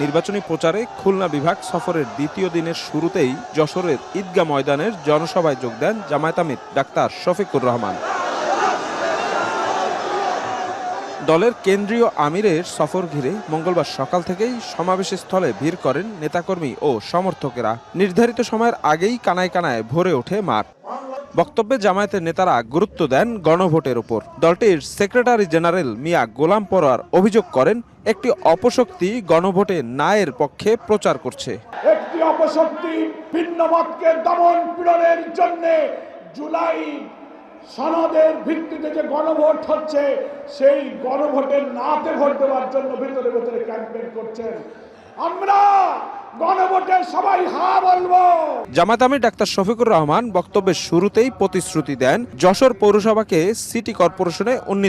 নির্বাচনী প্রচারে খুলনা বিভাগ সফরের দ্বিতীয় দিনের শুরুতেই যশোরের ঈদগাহ ময়দানের জনসভায় যোগ দেন জামায়াত আমির ডাক্তার শফিকুর রহমান। দলের কেন্দ্রীয় আমিরের সফর ঘিরে মঙ্গলবার সকাল থেকেই সমাবেশস্থলে ভিড় করেন নেতাকর্মী ও সমর্থকেরা। নির্ধারিত সময়ের আগেই কানায় কানায় ভরে ওঠে মাঠ। বক্তব্যে জামায়াতের নেতারা গুরুত্ব দেন গণভোটের উপর। দলটির সেক্রেটারি জেনারেল মিয়া গোলাম পরোয়ার অভিযোগ করেন, একটি অপশক্তি গণভোটে না এর পক্ষে প্রচার করছে। একটি অপশক্তি ভিন্ন মতকে দমন পীড়নের জন্য জুলাই সনদের ভিত্তিতে যে গণভোট হচ্ছে সেই গণভোটের নাতে ভোট দেওয়ার জন্য ভিতরে ভিতরে ক্যাম্পেইন করছেন। আমরা গণভোটে সবাই হা বলবো। জামায়াত আমির ডাক্তার শফিকুর রহমান বক্তব্যের শুরুতেই প্রতিশ্রুতি দেন যশোর পৌরসভাকে সিটি কর্পোরেশনে উন্নীত